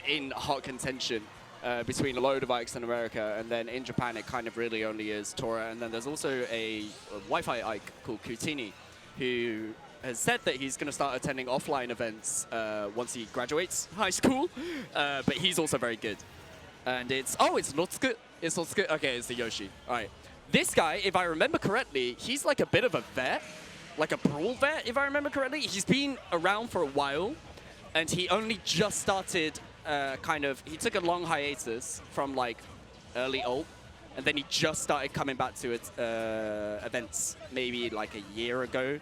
in hot contention between a load of Ikes in America, and then in Japan it kind of really only is Tora. And then there's also a Wi-Fi Ike called Kutini, who has said that he's going to start attending offline events once he graduates high school, but he's also very good. And it's Rotsuku. It's Rotsuku. Okay, it's the Yoshi. All right. This guy, if I remember correctly, he's like a bit of a vet, like a brawl vet, if I remember correctly. He's been around for a while, and he only just started he took a long hiatus from like early ult, and then he just started coming back to it, events maybe like a year ago.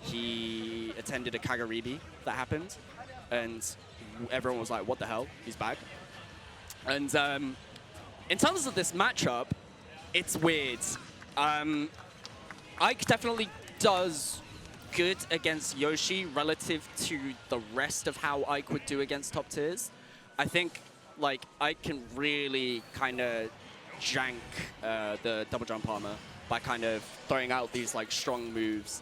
He attended a Kagaribi that happened, and everyone was like, what the hell? He's back. And in terms of this matchup, it's weird. Ike definitely does good against Yoshi relative to the rest of how Ike would do against top tiers. I think like Ike can really kind of jank the double jump armor by kind of throwing out these like strong moves,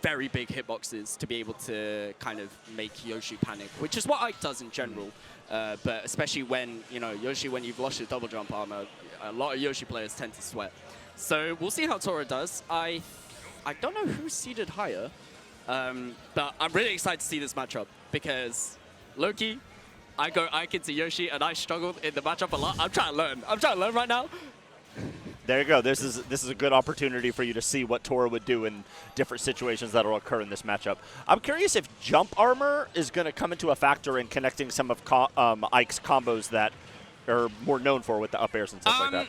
very big hitboxes to be able to kind of make Yoshi panic, which is what Ike does in general. But especially when, you know, Yoshi, when you've lost your double jump armor, a lot of Yoshi players tend to sweat. So we'll see how Tora does. I don't know who's seeded higher, but I'm really excited to see this matchup because Loki, I go Ike into Yoshi, and I struggled in the matchup a lot. I'm trying to learn. I'm trying to learn right now. There you go. This is a good opportunity for you to see what Tora would do in different situations that will occur in this matchup. I'm curious if jump armor is going to come into a factor in connecting some of Ike's combos that are more known for with the up airs and stuff like that.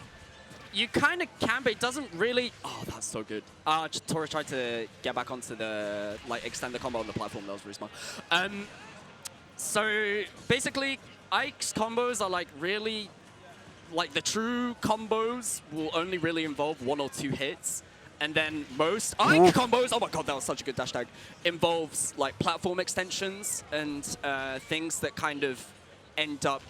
You kind of can, but it doesn't really. Oh, that's so good. Tora tried to get back onto the, like, extend the combo on the platform. That was really smart. So basically, Ike's combos are like really, like the true combos will only really involve 1 or 2 hits. And then most Ike combos, oh my god, that was such a good dash tag, involves like platform extensions and things that kind of end up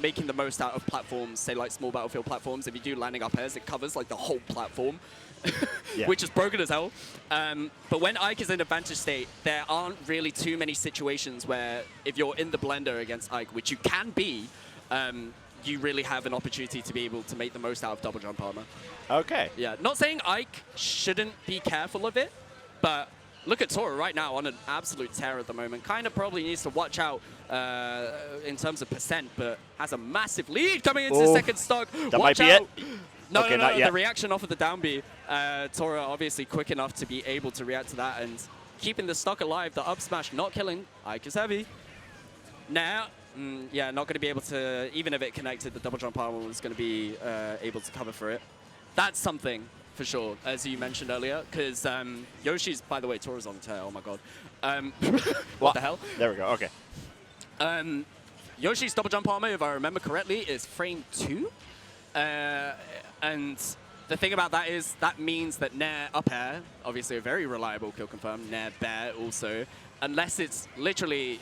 making the most out of platforms, say like small battlefield platforms. If you do landing up airs, it covers like the whole platform, yeah. Which is broken as hell. But when Ike is in advantage state, there aren't really too many situations where if you're in the blender against Ike, which you can be, you really have an opportunity to be able to make the most out of double jump armor. Okay. Yeah, not saying Ike shouldn't be careful of it, but look at Tora right now on an absolute tear at the moment. Kind of probably needs to watch out in terms of percent, but has a massive lead coming into the second stock. That watch might be out. it. No, okay, no, not yet. The reaction off of the down B. Tora obviously quick enough to be able to react to that and keeping the stock alive. The up smash not killing. Ike is heavy. Now, yeah, not going to be able to, even if it connected, the double jump armor was going to be able to cover for it. That's something for sure, as you mentioned earlier, because Yoshi's, by the way, Tora's on tear. Oh my god. What the hell? There we go. Okay. Yoshi's double jump armor, if I remember correctly, is frame 2. And the thing about that is that means that Nair up air, obviously a very reliable kill confirm, Nair bear also, unless it's literally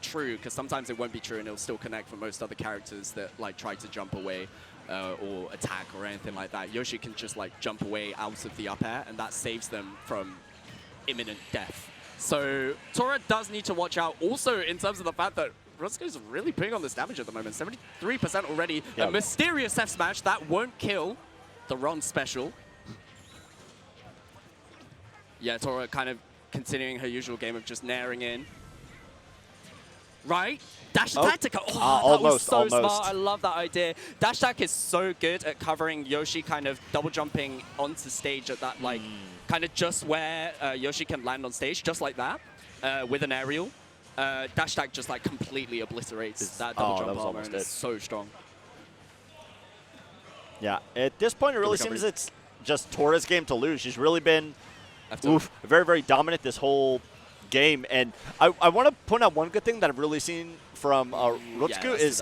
true, because sometimes it won't be true and it'll still connect for most other characters that like try to jump away or attack or anything like that. Yoshi can just like jump away out of the up air, and that saves them from imminent death. So Tora does need to watch out also in terms of the fact that Rotsuku is really putting on this damage at the moment. 73% already. Yep. A mysterious F smash that won't kill the Ron special. Yeah, Tora kind of continuing her usual game of just nairing in. Right? Dash attack. Oh, that was so smart. I love that idea. Dash attack is so good at covering Yoshi kind of double jumping onto stage at that, like, kind of just where Yoshi can land on stage, just like that, with an aerial. Dash attack just like completely obliterates that double jump armor, and it's so strong. Yeah, at this point, it really seems it's just Tora's game to lose. She's really been very, very dominant this whole game. And I want to point out one good thing that I've really seen from Rotsuku is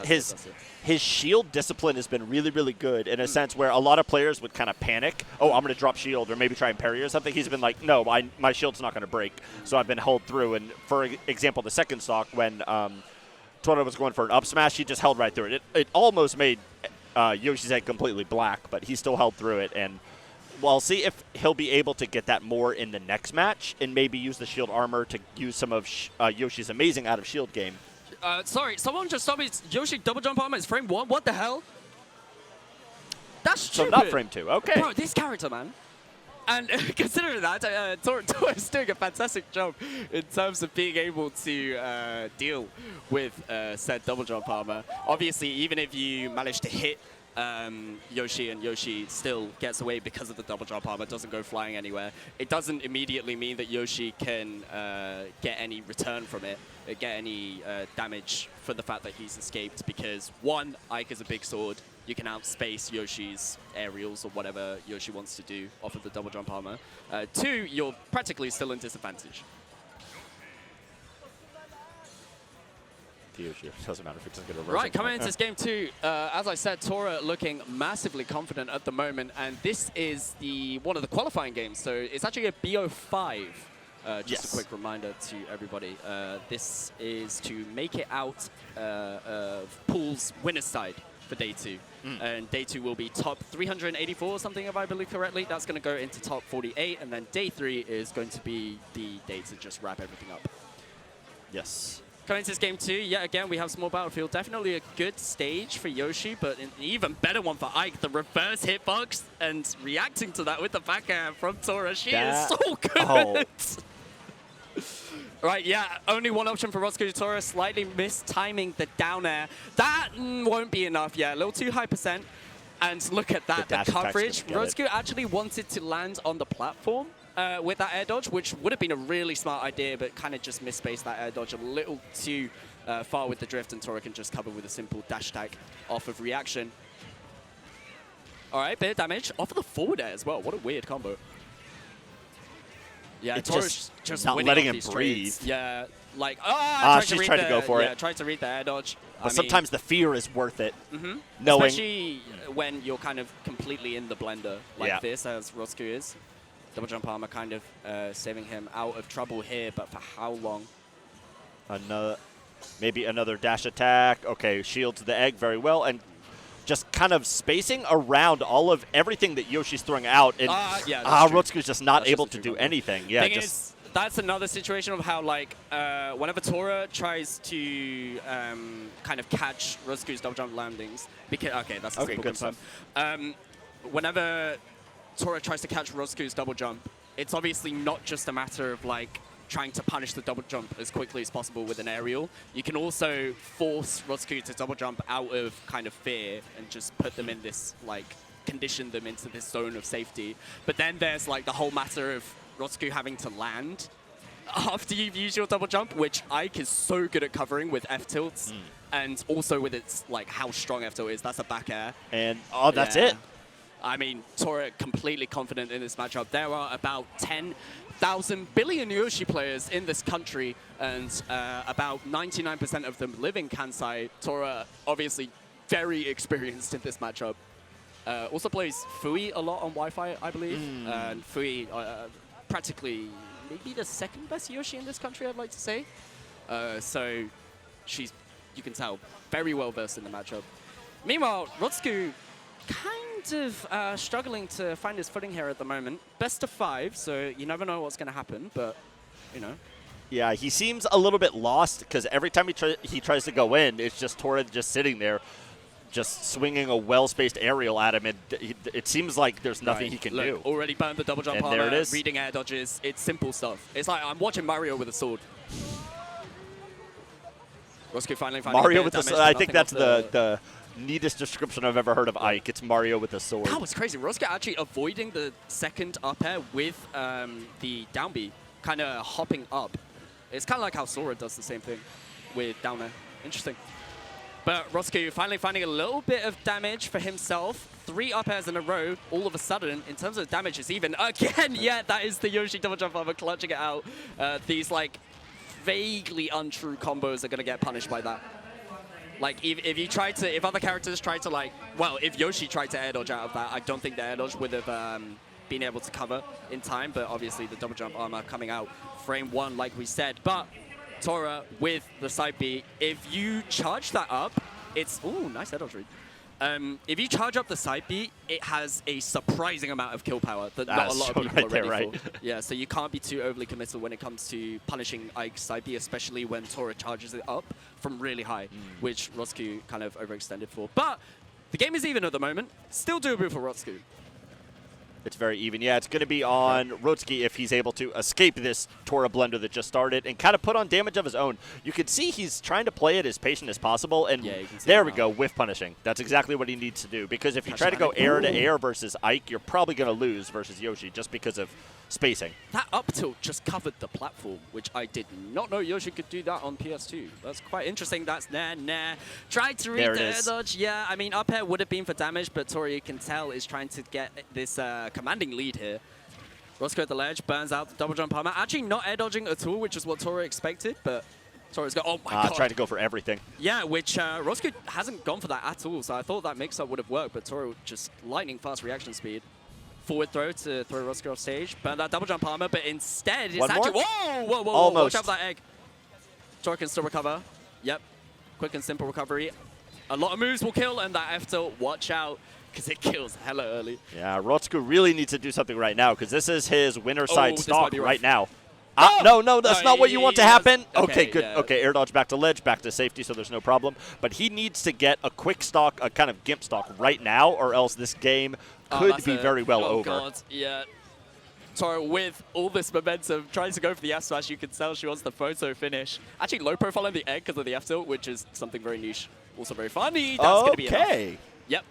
his shield discipline has been really, really good in a sense where a lot of players would kind of panic. Oh, I'm going to drop shield or maybe try and parry or something. He's been like, no, my shield's not going to break. So I've been held through. And for example, the second stock when Tora was going for an up smash, he just held right through it. It almost made Yoshi's head completely black, but he still held through it. And we'll see if he'll be able to get that more in the next match and maybe use the shield armor to use some of Yoshi's amazing out of shield game. Sorry, someone just told me Yoshi double jump armor is frame 1. What the hell? That's stupid. So not frame 2. Okay. Bro, this character, man. And considering that, Tora is doing a fantastic job in terms of being able to deal with said double jump armor. Obviously, even if you manage to hit Yoshi and Yoshi still gets away because of the double jump armor, doesn't go flying anywhere, it doesn't immediately mean that Yoshi can get any return from it, get any damage for the fact that he's escaped, because one, Ike is a big sword. You can outspace Yoshi's aerials or whatever Yoshi wants to do off of the double jump armor. Two, you're practically still in disadvantage. Yoshi, it doesn't matter if it doesn't get a reverse. Right, coming into this game too, as I said, Tora looking massively confident at the moment, and this is one of the qualifying games, so it's actually a BO5. Just a quick reminder to everybody. This is to make it out of pool's winner's side for day 2. And day 2 will be top 384 or something, if I believe correctly. That's going to go into top 48, and then day 3 is going to be the day to just wrap everything up. Yes. Going into this game 2, yet again, we have Small Battlefield. Definitely a good stage for Yoshi, but an even better one for Ike. The reverse hitbox and reacting to that with the backhand from Tora. She is so good. Oh. Right, yeah, only one option for Rotsuku. Tora slightly mistiming the down air. That won't be enough, yeah, a little too high percent. And look at that, the coverage. Rotsuku actually wanted to land on the platform with that air dodge, which would have been a really smart idea, but kind of just misspaced that air dodge a little too far with the drift, and Tora can just cover with a simple dash attack off of reaction. All right, bit of damage off of the forward air as well. What a weird combo. Yeah, it's Tora's just not letting him breathe. Yeah, like, she's trying to go for it. Yeah, tried to read the air dodge. But sometimes the fear is worth it. Knowing, especially when you're kind of completely in the blender like this, as Rotsuku is. Double jump armor kind of saving him out of trouble here, but for how long? Maybe another dash attack. Okay, shields the egg very well, and just kind of spacing around all of everything that Yoshi's throwing out. And Rotsuku's just not able to do anything. Yeah, that's another situation of how, like, whenever Tora tries to kind of catch Rotsuku's double jump landings, because that's a simple confirm. Whenever Tora tries to catch Rotsuku's double jump, it's obviously not just a matter of, like, trying to punish the double jump as quickly as possible with an aerial. You can also force Rotsuku to double jump out of kind of fear and just put them in this, like, condition them into this zone of safety. But then there's, like, the whole matter of Rotsuku having to land after you've used your double jump, which Ike is so good at covering with F tilts, and also with its, like, how strong F tilt is. That's a back air. And, that's it. I mean, Tora completely confident in this matchup. There are about 10,000 billion Yoshi players in this country, and about 99% of them live in Kansai. Tora, obviously, very experienced in this matchup. Also plays Fui a lot on Wi-Fi, I believe. And Fui, practically maybe the second best Yoshi in this country, I'd like to say. So she's, you can tell, very well versed in the matchup. Meanwhile, Rotsuku kind of struggling to find his footing here at the moment. Best of 5, so you never know what's going to happen, but, you know. Yeah, he seems a little bit lost, because every time he tries to go in, it's just Tora just sitting there, just swinging a well-spaced aerial at him, and it seems like there's nothing he can do. Already burned the double jump armor, there it is. reading air dodges. It's simple stuff. It's like I'm watching Mario with a sword. Rotsuku finally Mario with the sword. I think that's the neatest description I've ever heard of Ike. It's Mario with a sword. That was crazy. Rotsuku actually avoiding the second up air with the down B, kind of hopping up. It's kind of like how Sora does the same thing with down air. Interesting. But Rotsuku finally finding a little bit of damage for himself. 3 up airs in a row, all of a sudden, in terms of damage, is even again. Yeah, that is the Yoshi double jump armor clutching it out. These, like, vaguely untrue combos are going to get punished by that. Like, if other characters try to, like, well, if Yoshi tried to air dodge out of that, I don't think the air dodge would have been able to cover in time, but obviously the double jump armor coming out frame 1, like we said. But Tora with the side B, if you charge that up, it's, ooh, nice air dodge read. If you charge up the side B, it has a surprising amount of kill power that not a lot of people are ready for. Yeah, so you can't be too overly committal when it comes to punishing Ike's side B, especially when Tora charges it up from really high, which Rotsuku kind of overextended for. But the game is even at the moment. Still doable for Rotsuku. It's very even. Yeah, it's going to be on Rotsuku if he's able to escape this Tora blender that just started and kind of put on damage of his own. You can see he's trying to play it as patient as possible, and yeah, there we go, whiff punishing. That's exactly what he needs to do, because if you try to go air to air versus Ike, you're probably going to lose versus Yoshi just because of spacing. That up tilt just covered the platform, which I did not know Yoshi could do that on PS2. That's quite interesting. That's nah. Tried to read the air dodge. Yeah, I mean, up air would have been for damage, but Tora, you can tell, is trying to get this commanding lead here. Rotsuku at the ledge, burns out the double jump hammer. Actually not air dodging at all, which is what Tora expected, but Tora's got, oh my god. Tried to go for everything. Yeah, which Rotsuku hasn't gone for that at all, so I thought that mix-up would have worked, but Tora just lightning fast reaction speed. Forward throw to throw Rotsuku off stage. Burn that double jump armor, but instead it's actually... Whoa! Almost. Watch out for that egg. Tora can still recover. Yep. Quick and simple recovery. A lot of moves will kill, and that F tilt, watch out, because it kills hella early. Yeah, Rotsuku really needs to do something right now, because this is his winner side stock right now. Oh! No, that's not what you want to happen. Okay, good. Yeah. Okay, air dodge back to ledge, back to safety, so there's no problem. But he needs to get a quick stock, a kind of gimp stock right now, or else this game could be very well over. Oh, God, yeah. Tora, with all this momentum, trying to go for the F smash, you can tell she wants the photo finish. Actually, low profile in the egg because of the F tilt, which is something very niche. Also very funny. That's going to be enough. Yep.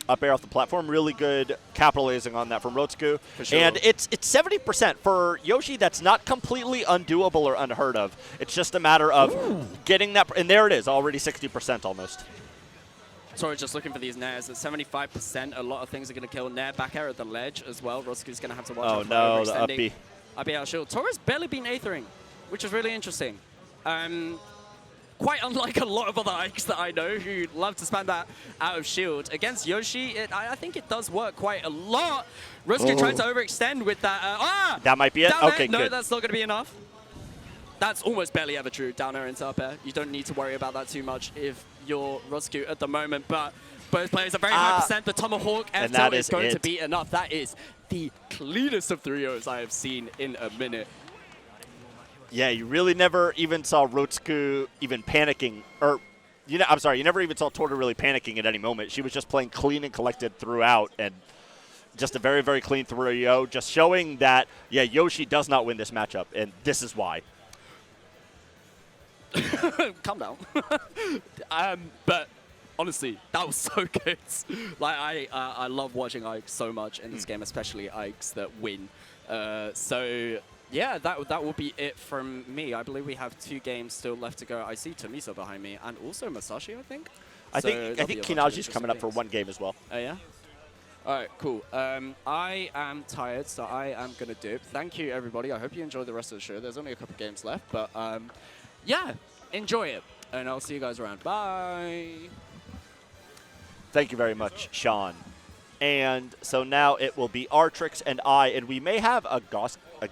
Up air off the platform, really good capitalizing on that from Rotsuku. For sure. And it's 70%. For Yoshi, that's not completely undoable or unheard of. It's just a matter of getting that, and there it is, already 60% almost. Tora just looking for these nairs at 75%. A lot of things are going to kill. Nair back air at the ledge as well. Rotsuku's going to have to watch out for the up B. Up B out shield. Tora's barely been aethering, which is really interesting. Quite unlike a lot of other Ikes that I know who love to spam that out of shield. Against Yoshi, I think it does work quite a lot. Rotsuku tried to overextend with that. That might be it? Okay, no, good. That's not going to be enough. That's almost barely ever true, down air into up air. You don't need to worry about that too much if you're Rotsuku at the moment, but both players are very high percent. The Tomahawk F tilt is going to be enough. That is the cleanest of 3-0s I have seen in a minute. Yeah, you really never even saw Rotsuku even panicking, or you never even saw Tora really panicking at any moment. She was just playing clean and collected throughout, and just a very, very clean 3-0, just showing that, yeah, Yoshi does not win this matchup, and this is why. Calm down. But honestly, that was so good. Like I love watching Ike so much in this game, especially Ikes that win. So yeah, that will be it from me. I believe we have 2 games still left to go. I see Tomisa behind me, and also Masashi, I think. I think Kinaji's coming up for 1 game as well. Oh yeah. All right, cool. I am tired, so I am gonna dip. Thank you, everybody. I hope you enjoy the rest of the show. There's only a couple games left, but yeah, enjoy it, and I'll see you guys around. Bye. Thank you very much, Sean. And so now it will be Artrix and I, and we may have a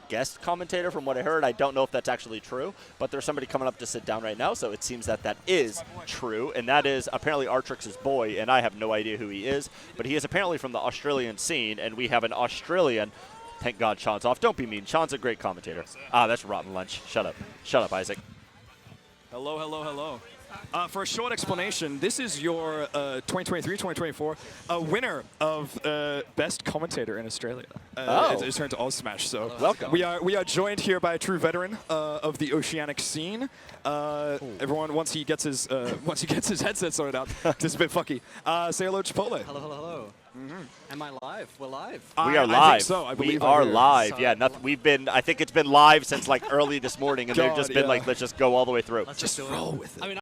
guest commentator from what I heard. I don't know if that's actually true, but there's somebody coming up to sit down right now, so it seems that that is true, and that is apparently Artrix's boy, and I have no idea who he is, but he is apparently from the Australian scene, and we have an Australian. Thank God Sean's off. Don't be mean. Sean's a great commentator. That's rotten lunch. Shut up. Shut up, Isaac. Hello, hello, hello. For a short explanation, this is your 2023-2024 winner of Best Commentator in Australia. It's turned to Oz Smash, so welcome. We are joined here by a true veteran of the oceanic scene. Everyone, once he gets his headset sorted out, this is a bit fucky. Say hello, Chipotle. Hello, hello, hello. Am I live? We're live. We are live. I think so. I believe we are live. Sorry. Yeah, we've been. I think it's been live since like early this morning, and they've just been like, let's just go all the way through. Let's just roll with it. I mean,